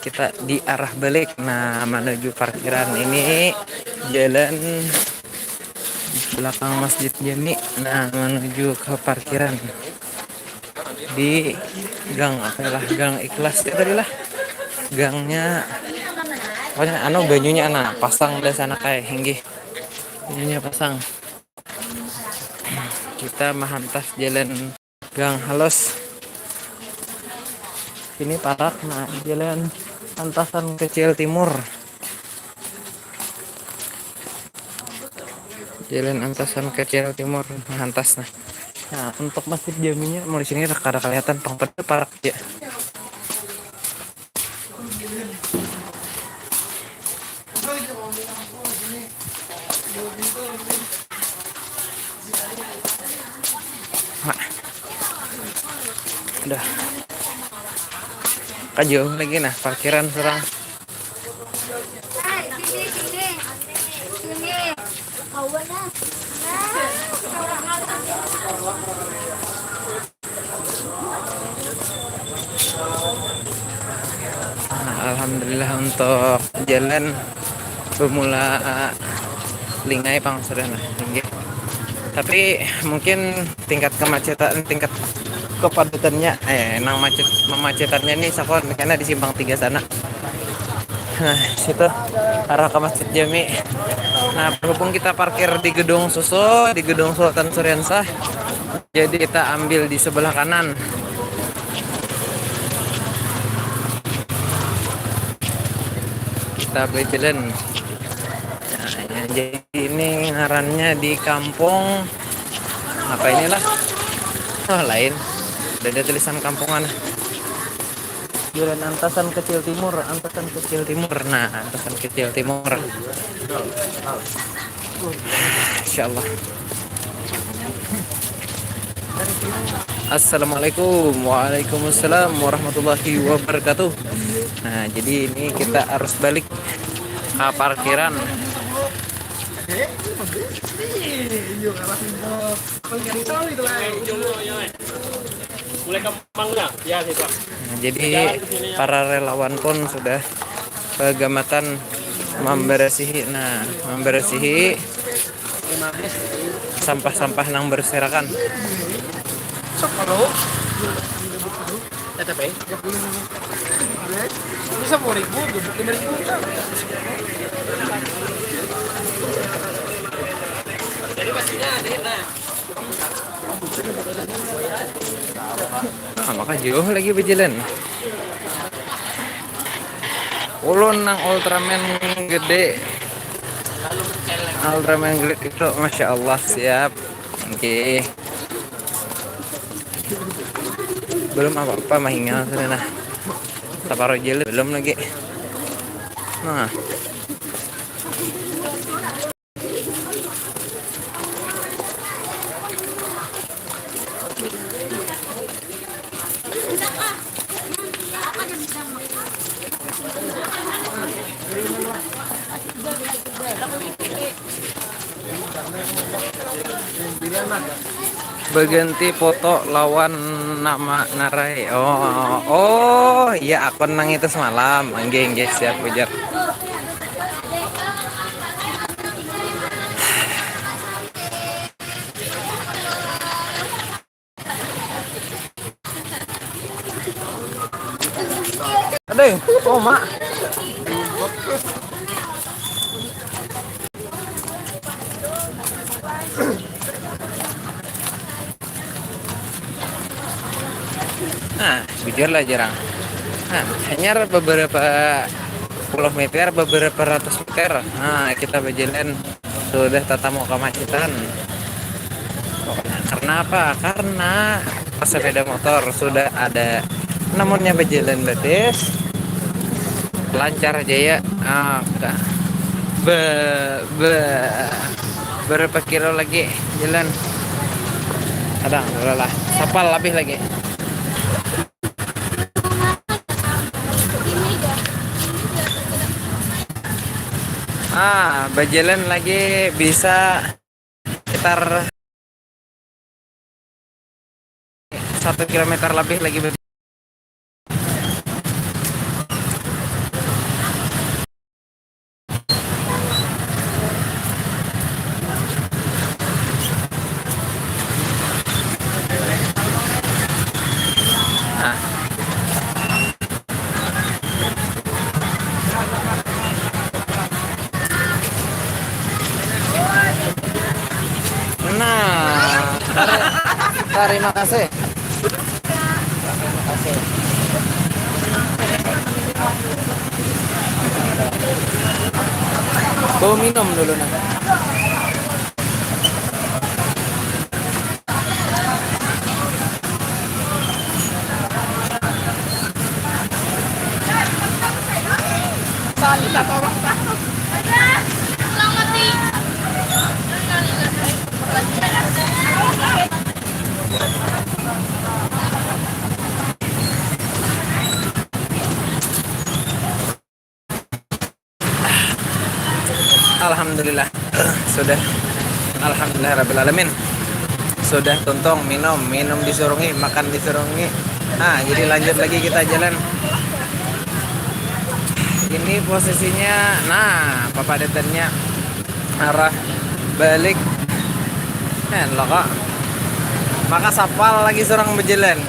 kita di arah balik. Nah, menuju parkiran ini jalan belakang Masjid Jami. Nah, menuju ke parkiran di gang apalah, gang Ikhlas ya tadi lah. Gangnya pokoknya banyunya pasang dari sana kayak hinggi. Banyunya pasang. Kita menghantas jalan Gang Halus. Ini parak, nah jalan Antasan Kecil Timur. Jalan Antasan Kecil Timur menghantas. Nah, untuk Masjid Jaminya mau di sini ada kelihatan pangpada parak ya. Nah, udah jauh lagi nah parkiran serang. Nah, alhamdulillah untuk jalan bermula lingai pangsuran tinggi. Tapi mungkin tingkat kemacetan, tingkat kepadatannya memacetannya nih sakon karena di simpang 3 sana. Nah, situ arah ke Masjid Jami. Nah, berhubung kita parkir di gedung Susu, di gedung Sultan Suriansah, jadi kita ambil di sebelah kanan. Kita berjalan. Nah, jadi ini ngarannya di kampung apa inilah? Oh, lain. Udah ada tulisan kampungan. Jalan Antasan Kecil Timur, Antasan Kecil Timur. Nah, Antasan Kecil Timur. Insyaallah. Assalamualaikum. Waalaikumsalam warahmatullahi wabarakatuh. Nah, jadi ini kita harus balik ke parkiran. Nah, jadi para relawan pun sudah kegamatan membersihi sampah-sampah yang berserakan. Nah, maka jauh lagi berjalan. Ulun nang Ultraman gede. Ultraman gede itu Masya Allah siap. Oke. Belum apa-apa mahingal sana. Saparo jalan belum lagi. Nah. Berganti foto lawan nama narai. Oh iya akun nang itu semalam. Enggak siap ujar. Aduh, oh mak. Nah, jujurlah jarang. Nah, hanya beberapa puluh meter, beberapa ratus meter. Nah, kita berjalan sudah tatamu kemacetan. Karena apa? Karena sepeda motor sudah ada. Namunnya berjalan bedes, lancar aja ya. Berapa kilo lagi jalan? Kadang lah, sapal lebih lagi. Berjalan lagi bisa sekitar 1 kilometer lebih lagi. Terima kasih. Bawa minum dulu nah. Alhamdulillah sudah. Alhamdulillah rabbil alamin. Sudah tuntung minum disurungi, makan disurungi. Nah, jadi lanjut lagi kita jalan. Ini posisinya, nah, Bapak Detennya arah balik. Lo kok. Maka sapal lagi surang berjalan.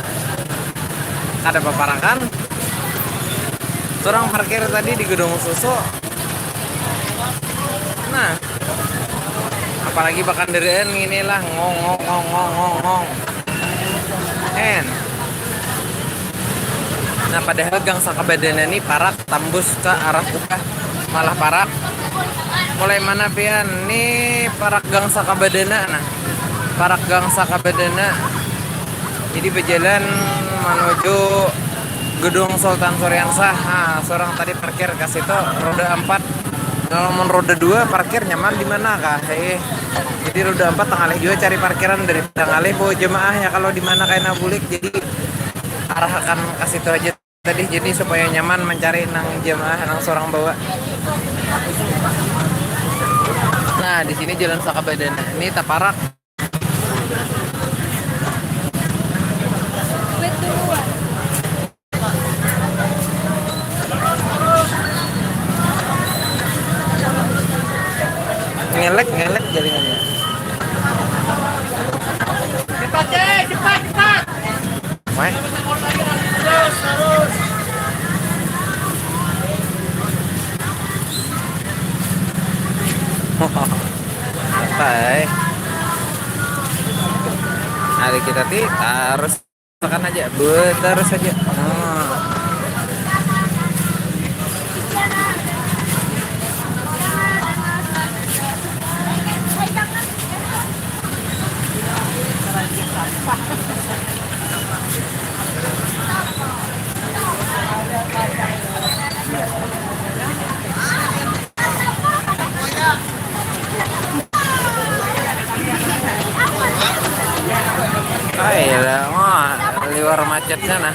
Ada paparakan. Surang parkir tadi di gedung susu. Nah, apalagi bahkan derian inilah ngong. Nah, padahal gang Sakabadana ini parak tembus ke arah Ukah, malah parak. Mulai mana pian? Nih parak gang Sakabadana. Nah, parak gang Sakabadana. Jadi berjalan menuju gedung Sultan Suryansah. Nah, seorang tadi parkir ke situ roda 4. Kalau mau roda 2 parkir nyaman di mana kah? Jadi roda 4 tengah juga cari parkiran dari tengah bu jemaah ya kalau di mana kayak bulik. Jadi arahkan ke situ aja tadi jadi supaya nyaman mencari nang jemaah nang seorang bawa. Nah, di sini jalan Sakabadana. Ini taparak. Ngelek jaringannya. Cepat. Wah. Terus. Hai. Hari kita harus makan aja, terus aja. Liwar macetnya nah.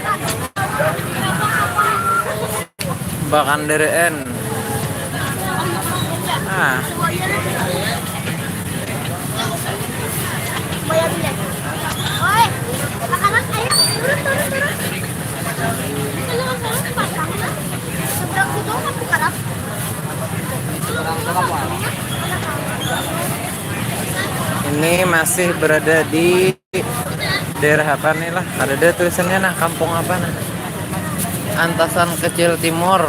Bahkan deren. Nah. Ini masih berada di daerah apa nih lah? Ada tulisannya nah, kampung apa nah? Antasan Kecil Timur.